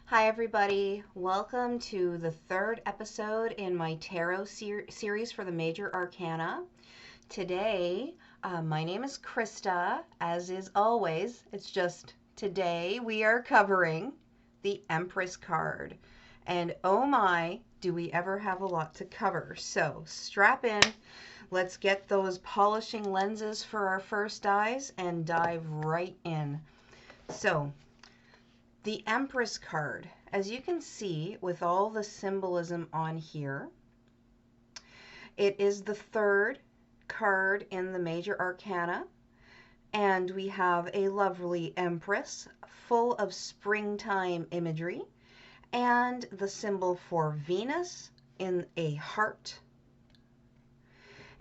Hi everybody, welcome to the third episode in my tarot series for the major arcana. Today, my name is Krista, as is always. It's just today we are covering the Empress card. And oh my, do we ever have a lot to cover. So strap in, let's get those polishing lenses for our first eyes and dive right in. So the Empress card, as you can see with all the symbolism on here, it is the third card in the major arcana, and we have a lovely Empress full of springtime imagery and the symbol for Venus in a heart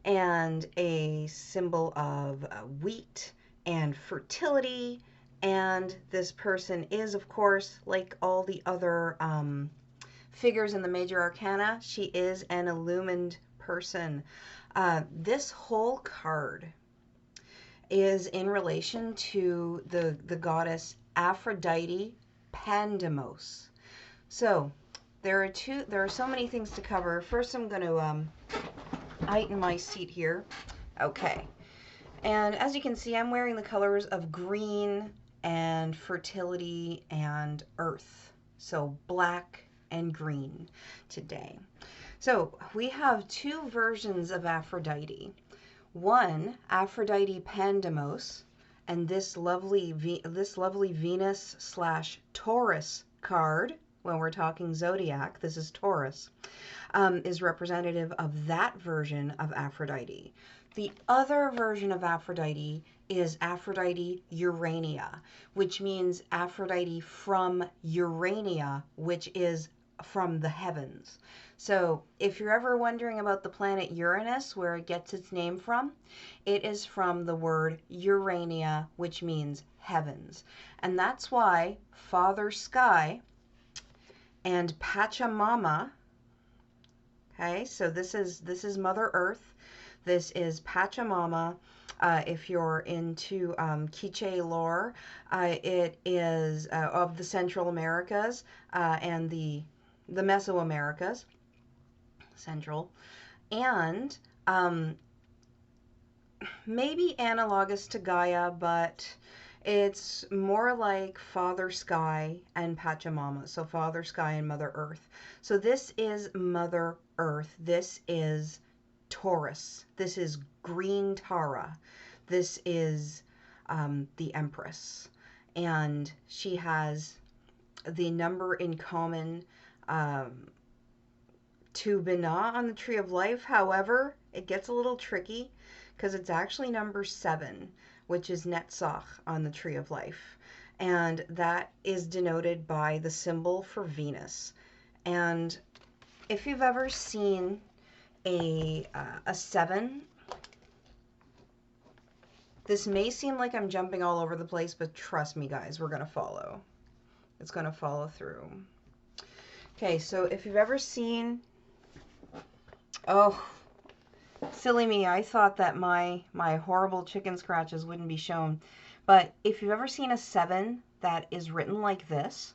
and a symbol of wheat and fertility. And this person is, of course, like all the other figures in the major arcana, she is an illumined person. This whole card is in relation to the goddess Aphrodite Pandamos. So there are so many things to cover. First, I'm going to heighten my seat here. Okay. And as you can see, I'm wearing the colors of green and fertility and earth. So black and green today. So we have two versions of Aphrodite. One, Aphrodite Pandamos, and this lovely Venus / Taurus card, when we're talking zodiac, this is Taurus, is representative of that version of Aphrodite. The other version of Aphrodite is Aphrodite Urania, which means Aphrodite from Urania, which is from the heavens. So if you're ever wondering about the planet Uranus, where it gets its name from, it is from the word Urania, which means heavens. And that's why Father Sky and Pachamama, okay, so this is Mother Earth. This is Pachamama. If you're into Quiche lore, it is of the Central Americas and the Mesoamericas, Central, and maybe analogous to Gaia, but it's more like Father Sky and Pachamama, so Father Sky and Mother Earth. So this is Mother Earth. This is Taurus. This is Green Tara. This is the Empress. And she has the number in common to Binah on the Tree of Life. However, it gets a little tricky because it's actually number 7, which is Netzach on the Tree of Life. And that is denoted by the symbol for Venus. And if you've ever seen a 7, this may seem like I'm jumping all over the place, but trust me guys, we're going to follow. It's going to follow through. Okay, so if you've ever seen, oh, silly me, I thought that my horrible chicken scratches wouldn't be shown. But if you've ever seen a 7 that is written like this,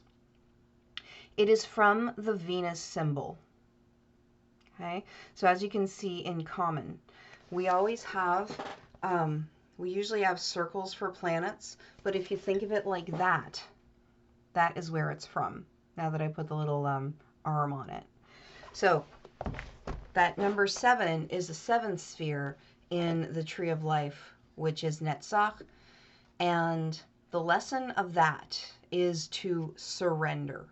it is from the Venus symbol. Okay, so as you can see in common, we always have, we usually have circles for planets, but if you think of it like that, that is where it's from, now that I put the little arm on it. So that number 7 is the 7th sphere in the Tree of Life, which is Netzach, and the lesson of that is to surrender.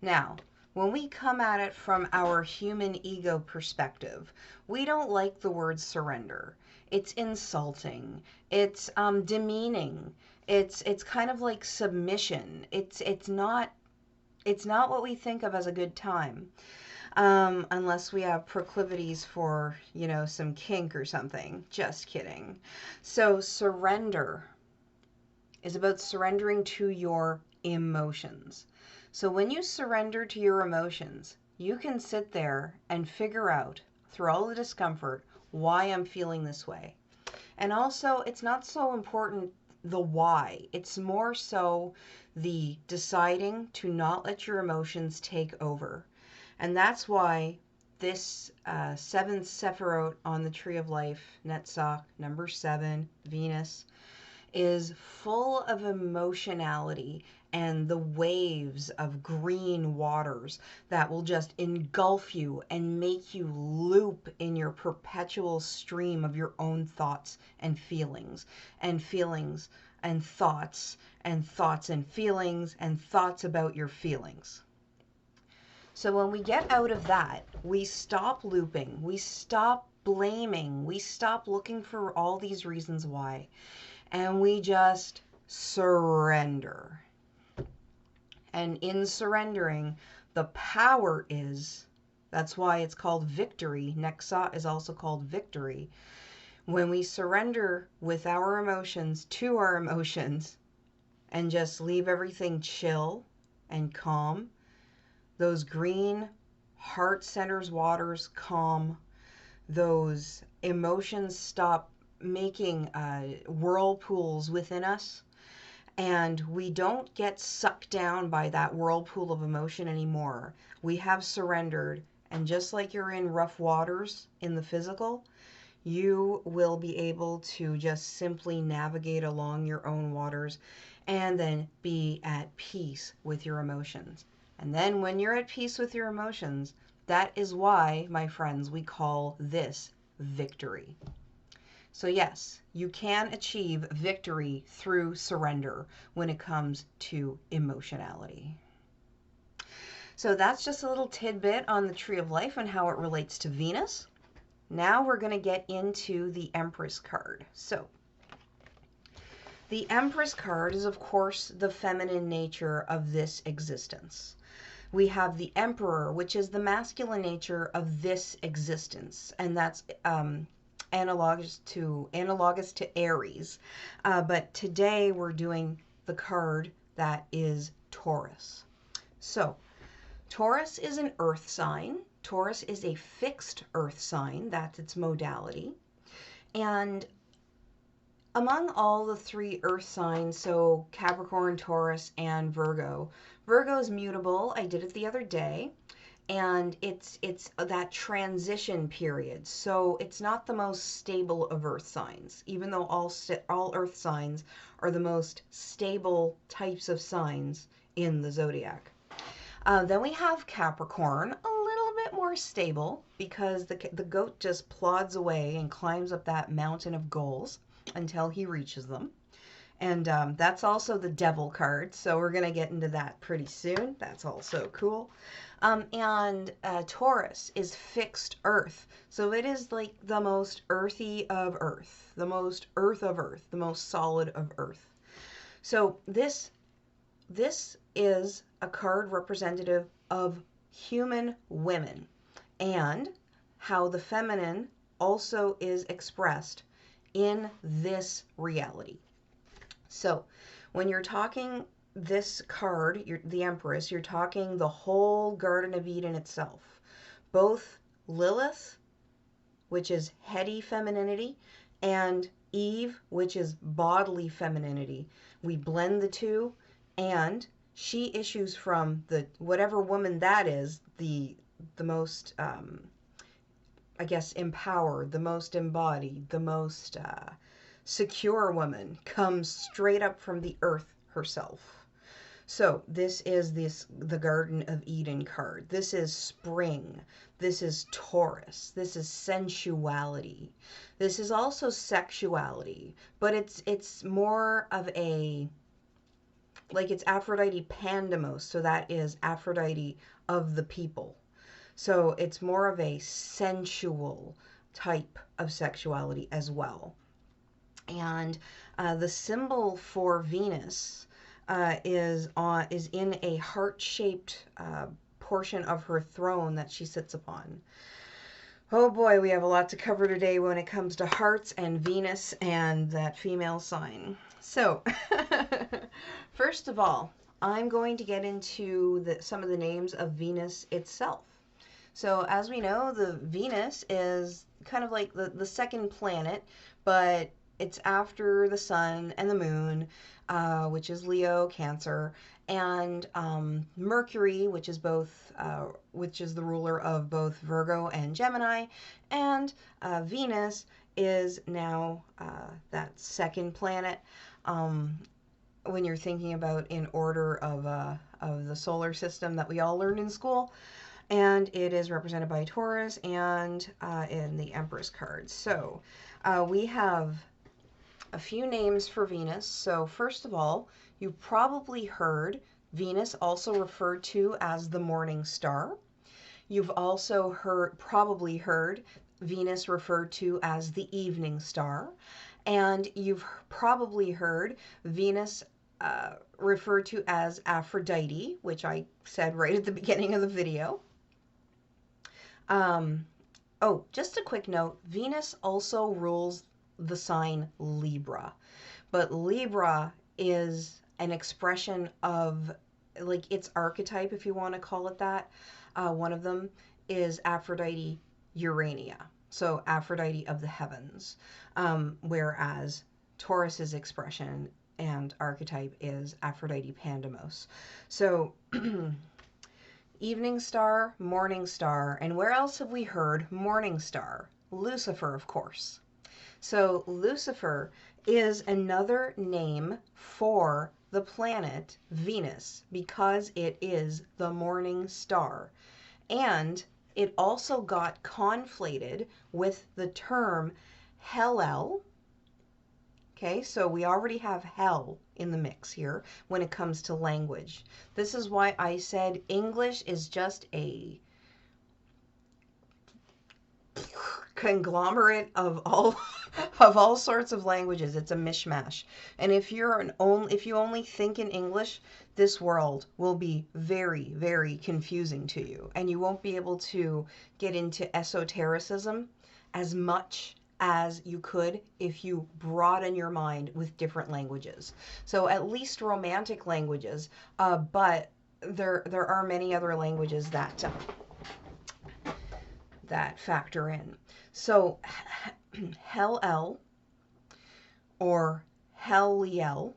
Now, when we come at it from our human ego perspective, we don't like the word surrender. It's insulting. It's demeaning. It's kind of like submission. It's not what we think of as a good time, unless we have proclivities for, you know, some kink or something. Just kidding. So surrender is about surrendering to your emotions. So when you surrender to your emotions, you can sit there and figure out, through all the discomfort, why I'm feeling this way. And also, it's not so important the why. It's more so the deciding to not let your emotions take over. And that's why this seventh Sephiroth on the Tree of Life, Netzach, number 7, Venus, is full of emotionality and the waves of green waters that will just engulf you and make you loop in your perpetual stream of your own thoughts and feelings and feelings and thoughts and thoughts and feelings and thoughts about your feelings. So when we get out of that, we stop looping, we stop blaming, we stop looking for all these reasons why, and we just surrender. And in surrendering, the power is, that's why it's called victory. Nexa is also called victory. When we surrender with our emotions to our emotions and just leave everything chill and calm, those green heart centers waters calm, those emotions stop making whirlpools within us, and we don't get sucked down by that whirlpool of emotion anymore. We have surrendered, and just like you're in rough waters in the physical, you will be able to just simply navigate along your own waters and then be at peace with your emotions. And then when you're at peace with your emotions, that is why, my friends, we call this victory. So yes, you can achieve victory through surrender when it comes to emotionality. So that's just a little tidbit on the Tree of Life and how it relates to Venus. Now we're going to get into the Empress card. So the Empress card is, of course, the feminine nature of this existence. We have the Emperor, which is the masculine nature of this existence, and that's analogous to Aries. But today we're doing the card that is Taurus. So Taurus is an earth sign. Taurus is a fixed earth sign. That's its modality. And among all the 3 earth signs, so Capricorn, Taurus, and Virgo, Virgo is mutable. I did it the other day. And it's that transition period. So it's not the most stable of earth signs, even though all earth signs are the most stable types of signs in the zodiac. Then we have Capricorn, a little bit more stable because the goat just plods away and climbs up that mountain of goals until he reaches them. And that's also the Devil card, so we're going to get into that pretty soon. That's also cool. And Taurus is fixed earth, so it is like the most earthy of earth, the most earth of earth, the most solid of earth. So this is a card representative of human women and how the feminine also is expressed in this reality. So when you're talking this card, the Empress, you're talking the whole Garden of Eden itself. Both Lilith, which is heady femininity, and Eve, which is bodily femininity. We blend the two, and she issues from the whatever woman that is, the most, I guess, empowered, the most embodied, the most secure woman, comes straight up from the earth herself. So this is the Garden of Eden card. This is spring. This is Taurus. This is sensuality. This is also sexuality, but it's more of a, like, it's Aphrodite Pandamos, so that is Aphrodite of the people. So it's more of a sensual type of sexuality as well. And the symbol for Venus is in a heart-shaped portion of her throne that she sits upon. Oh boy, we have a lot to cover today when it comes to hearts and Venus and that female sign. So, first of all, I'm going to get into some of the names of Venus itself. So, as we know, the Venus is kind of like the second planet, but it's after the sun and the moon, which is Leo, Cancer, and Mercury, which is which is the ruler of both Virgo and Gemini, and Venus is now that second planet. When you're thinking about in order of the solar system that we all learned in school, and it is represented by Taurus and in the Empress card. So we have a few names for Venus. So first of all, you probably heard Venus also referred to as the morning star. You've also probably heard Venus referred to as the evening star. And you've probably heard Venus referred to as Aphrodite, which I said right at the beginning of the video. Oh, just a quick note, Venus also rules the sign Libra, but Libra is an expression of like its archetype, if you want to call it that. One of them is Aphrodite Urania, so Aphrodite of the heavens, whereas Taurus's expression and archetype is Aphrodite Pandamos. So evening star, morning star, and where else have we heard morning star? Lucifer, of course. So Lucifer is another name for the planet Venus because it is the morning star. And it also got conflated with the term Helel. Okay, so we already have hell in the mix here when it comes to language. This is why I said English is just a conglomerate of all sorts of languages. It's a mishmash. And if you only think in English, this world will be very, very confusing to you, and you won't be able to get into esotericism as much as you could if you broaden your mind with different languages. So at least romantic languages, but there are many other languages that factor in. So Helel or Helel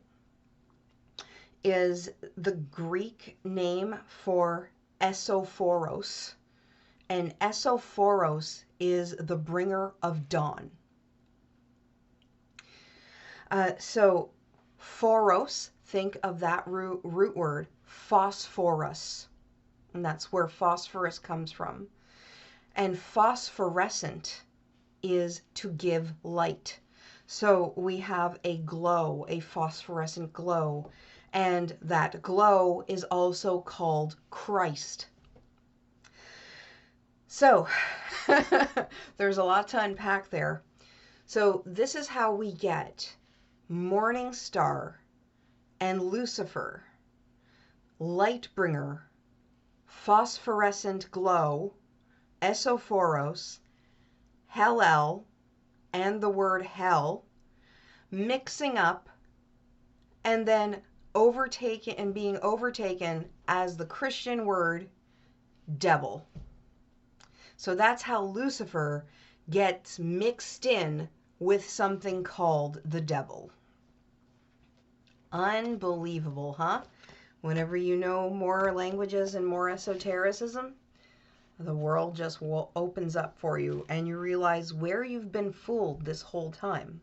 is the Greek name for Esophoros, and Esophoros is the bringer of dawn. So phoros, think of that root word, phosphorus, and that's where phosphorus comes from. And phosphorescent is to give light. So we have a glow, a phosphorescent glow, and that glow is also called Christ. So there's a lot to unpack there. So this is how we get morning star and Lucifer, light bringer, phosphorescent glow, Esophoros, Helel, and the word hell, mixing up and then being overtaken as the Christian word devil. So that's how Lucifer gets mixed in with something called the devil. Unbelievable, huh? Whenever you know more languages and more esotericism, the world just opens up for you and you realize where you've been fooled this whole time.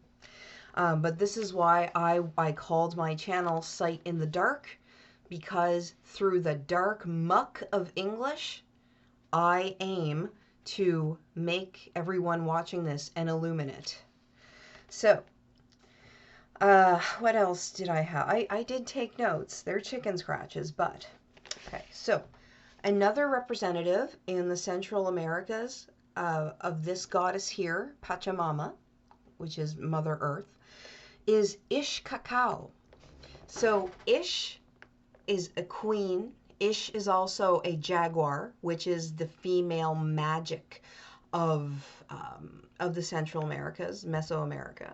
But this is why I called my channel Sight in the Dark, because through the dark muck of English, I aim to make everyone watching this an illuminate. So, what else did I have? I did take notes. They're chicken scratches, but, okay, so another representative in the Central Americas of this goddess here, Pachamama, which is Mother Earth, is Cacao. So Ish is a queen. Ish is also a jaguar, which is the female magic of the Central Americas, Mesoamerica.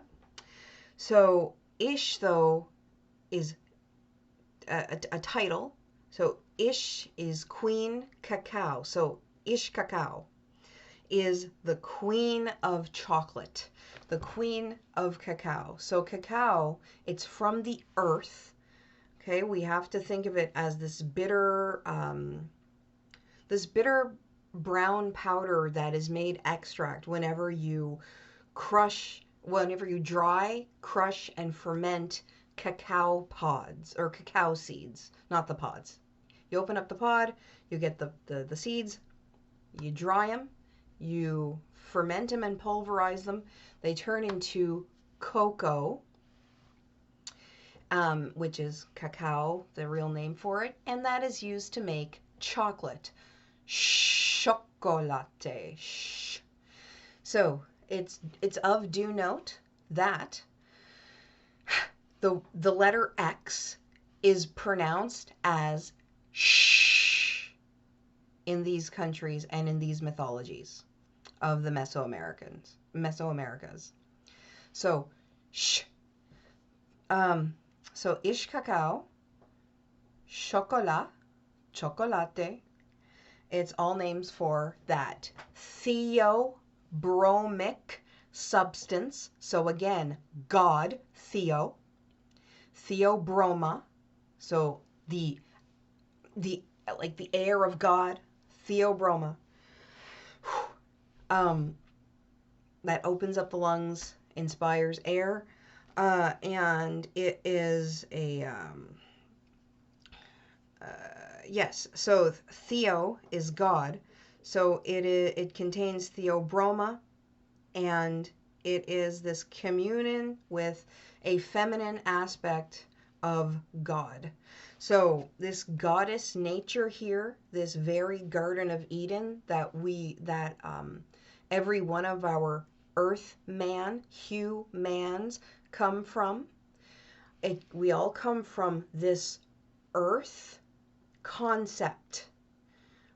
So Ish, though, is a title. So Ish is Queen Cacao. So Cacao. is the queen of chocolate, the queen of cacao. So cacao, it's from the earth. Okay, we have to think of it as this bitter brown powder that is made extract whenever you dry, crush, and ferment cacao pods or cacao seeds, not the pods. You open up the pod, you get the seeds, you dry them, you ferment them and pulverize them. They turn into cocoa, which is cacao, the real name for it, and that is used to make chocolate. Chocolate. So it's of due note that the letter X is pronounced as sh in these countries and in these mythologies of the Mesoamericas. So sh. So ish cacao, chocolat, chocolate. It's all names for that theobromic substance. So again, God, theo, theobroma. So the like the air of God, theobroma. That opens up the lungs, inspires air, and it is a yes. So theo is God. So it contains theobroma, and it is this communion with a feminine aspect of God. So this goddess nature here, this very Garden of Eden that every one of our earth man, humans come from. We all come from this earth concept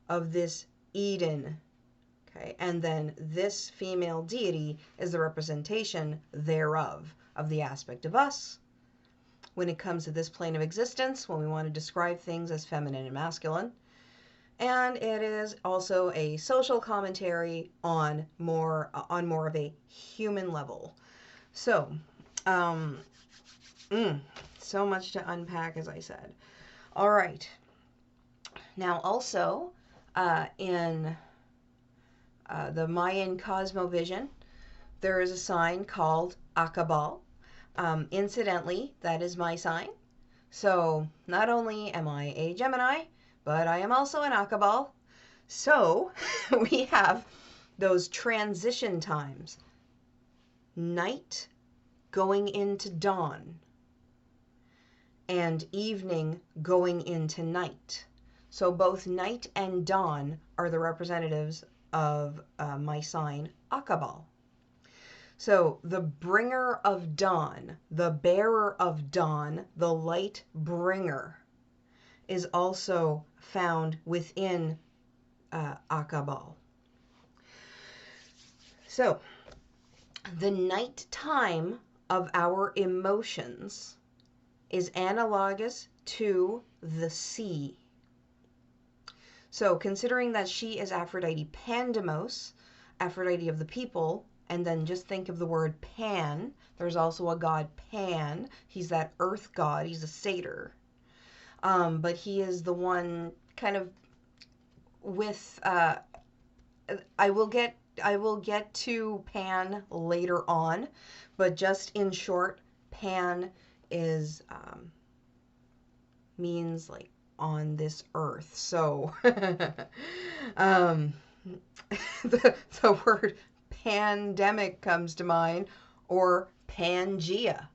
of this Eden. Okay, and then this female deity is the representation thereof, of the aspect of us. When it comes to this plane of existence, when we want to describe things as feminine and masculine. And it is also a social commentary on more of a human level. So, so much to unpack, as I said. All right. Now, also, in the Mayan cosmovision, there is a sign called Aq'Ab'al. Incidentally, that is my sign. So not only am I a Gemini, but I am also an Aq'Ab'al. So we have those transition times. Night going into dawn, and evening going into night. So both night and dawn are the representatives of my sign, Aq'Ab'al. So the bringer of dawn, the bearer of dawn, the light bringer, is also found within Aq'Ab'al. So the night time of our emotions is analogous to the sea. So considering that she is Aphrodite Pandamos, Aphrodite of the people, and then just think of the word Pan. There's also a god Pan. He's that earth god. He's a satyr. But he is the one kind of with, I will get to Pan later on, but just in short, Pan is, means like on this earth. So, the word pandemic comes to mind, or Pangea.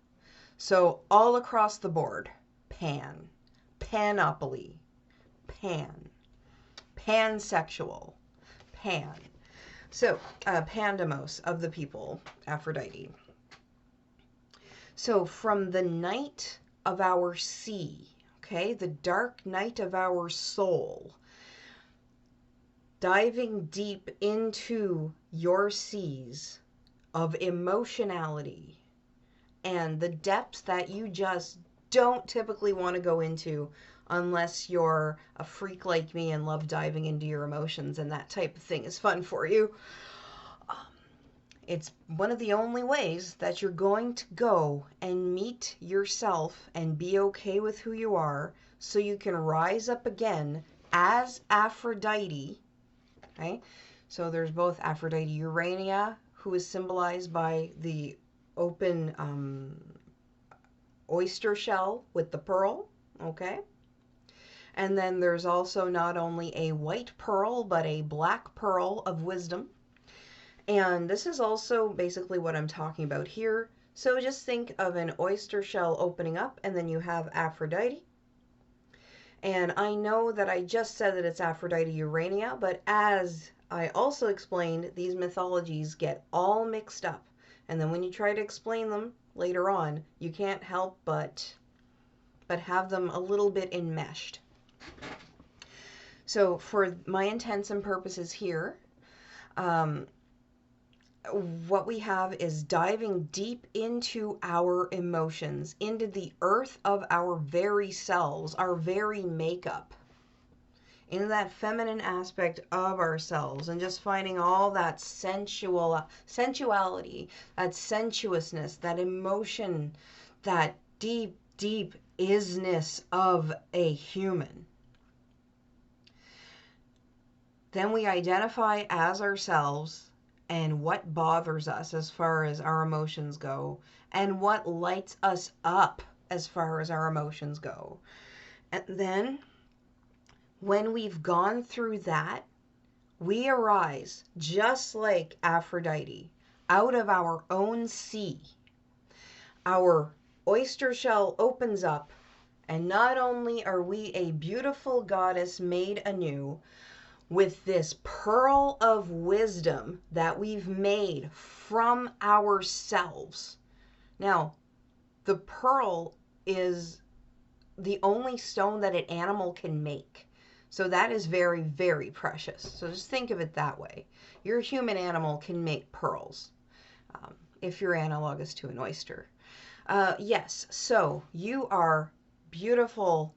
So all across the board, pan, panoply, pansexual, pan. So Pandamos of the people, Aphrodite. So from the night of our sea, okay, the dark night of our soul, diving deep into your seas of emotionality and the depths that you just don't typically want to go into unless you're a freak like me and love diving into your emotions and that type of thing is fun for you. It's one of the only ways that you're going to go and meet yourself and be okay with who you are, so you can rise up again as Aphrodite, right? So there's both Aphrodite Urania, who is symbolized by the open oyster shell with the pearl, okay? And then there's also not only a white pearl, but a black pearl of wisdom. And this is also basically what I'm talking about here. So just think of an oyster shell opening up, and then you have Aphrodite. And I know that I just said that it's Aphrodite Urania, but as I also explained, these mythologies get all mixed up. And then when you try to explain them later on, you can't help but have them a little bit enmeshed. So for my intents and purposes here, what we have is diving deep into our emotions, into the earth of our very selves, our very makeup, into that feminine aspect of ourselves, and just finding all that sensuality, that sensuousness, that emotion, that deep, deep isness of a human. Then we identify as ourselves and what bothers us as far as our emotions go, and what lights us up as far as our emotions go. And then, when we've gone through that, we arise, just like Aphrodite, out of our own sea. Our oyster shell opens up, and not only are we a beautiful goddess made anew, with this pearl of wisdom that we've made from ourselves. Now, the pearl is the only stone that an animal can make. So that is very, very precious. So just think of it that way. Your human animal can make pearls, if you're analogous to an oyster. Yes, so you are beautiful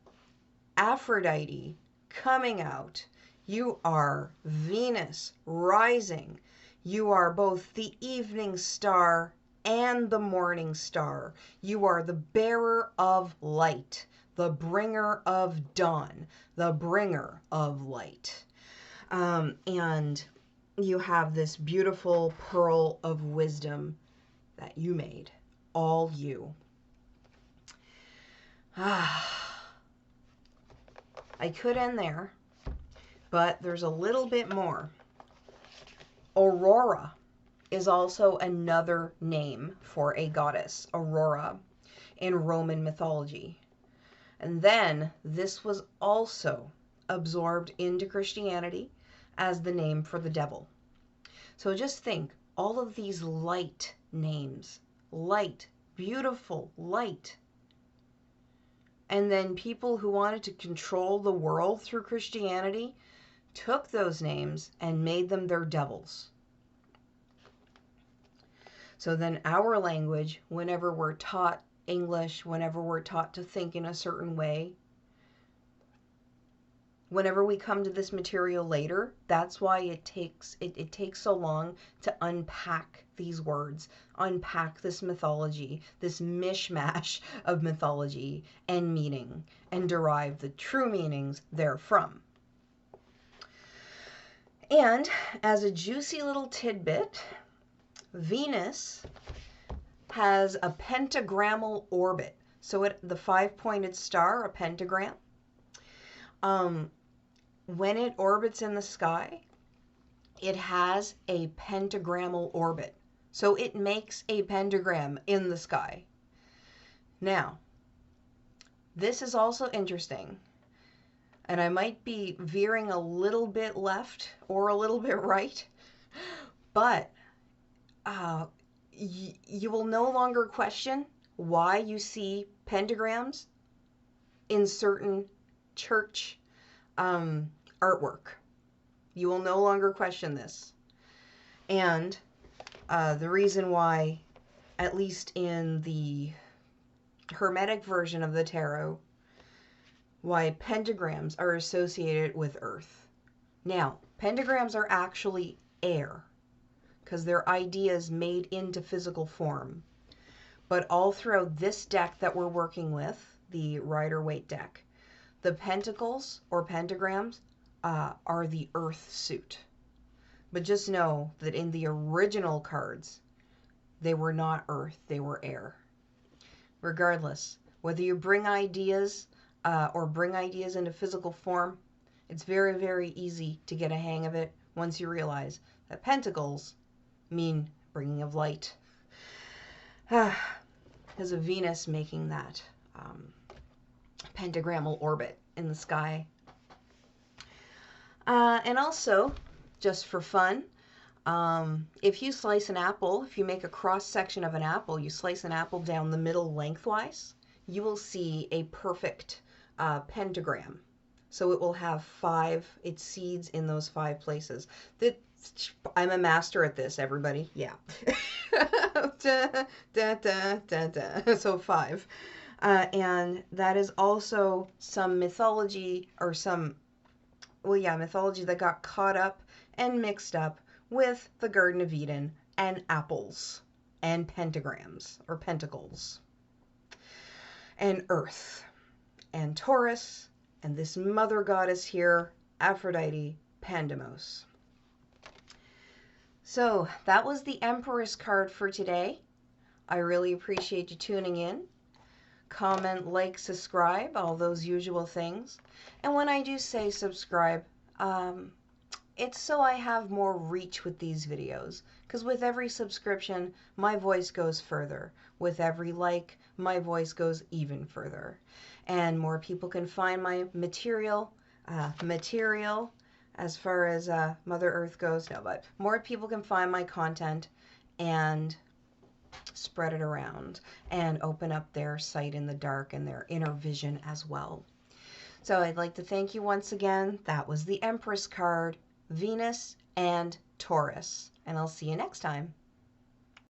Aphrodite coming out. You are Venus rising. You are both the evening star and the morning star. You are the bearer of light, the bringer of dawn, the bringer of light. And you have this beautiful pearl of wisdom that you made, all you. I could end there, but there's a little bit more. Aurora is also another name for a goddess, Aurora, in Roman mythology. And then this was also absorbed into Christianity as the name for the devil. So just think, all of these light names, light, beautiful light. And then people who wanted to control the world through Christianity took those names and made them their devils. So then our language, whenever we're taught English, whenever we're taught to think in a certain way, whenever we come to this material later, that's why it takes so long to unpack these words, unpack this mythology, this mishmash of mythology and meaning, and derive the true meanings therefrom. And as a juicy little tidbit, Venus has a pentagrammal orbit. So the five-pointed star, a pentagram, when it orbits in the sky, it has a pentagrammal orbit. So it makes a pentagram in the sky. Now, this is also interesting. And I might be veering a little bit left or a little bit right, but you will no longer question why you see pentagrams in certain church artwork. You will no longer question this. And the reason why, at least in the Hermetic version of the tarot, why pentagrams are associated with earth. Now, pentagrams are actually air because they're ideas made into physical form. But all throughout this deck that we're working with, the Rider-Waite deck, the pentacles or pentagrams are the earth suit. But just know that in the original cards, they were not earth, they were air. Regardless, whether you bring ideas or bring ideas into physical form, it's very, very easy to get a hang of it once you realize that pentacles mean bringing of light. There's a Venus making that pentagrammal orbit in the sky. And also, just for fun, if you slice an apple, if you make a cross section of an apple, you slice an apple down the middle lengthwise, you will see a perfect pentagram. So it will have its seeds in those 5 places. I'm a master at this, everybody. Yeah. So 5. And that is also some mythology or mythology that got caught up and mixed up with the Garden of Eden and apples and pentagrams or pentacles and earth and Taurus and this mother goddess here, Aphrodite Pandamos. So that was the Empress card for today. I really appreciate you tuning in. Comment, like, subscribe, all those usual things. And when I do say subscribe, it's so I have more reach with these videos. Because with every subscription, my voice goes further. With every like, my voice goes even further. And more people can find my material as far as Mother Earth goes. No, but more people can find my content and spread it around and open up their sight in the dark and their inner vision as well. So I'd like to thank you once again. That was the Empress card, Venus and Taurus. And I'll see you next time.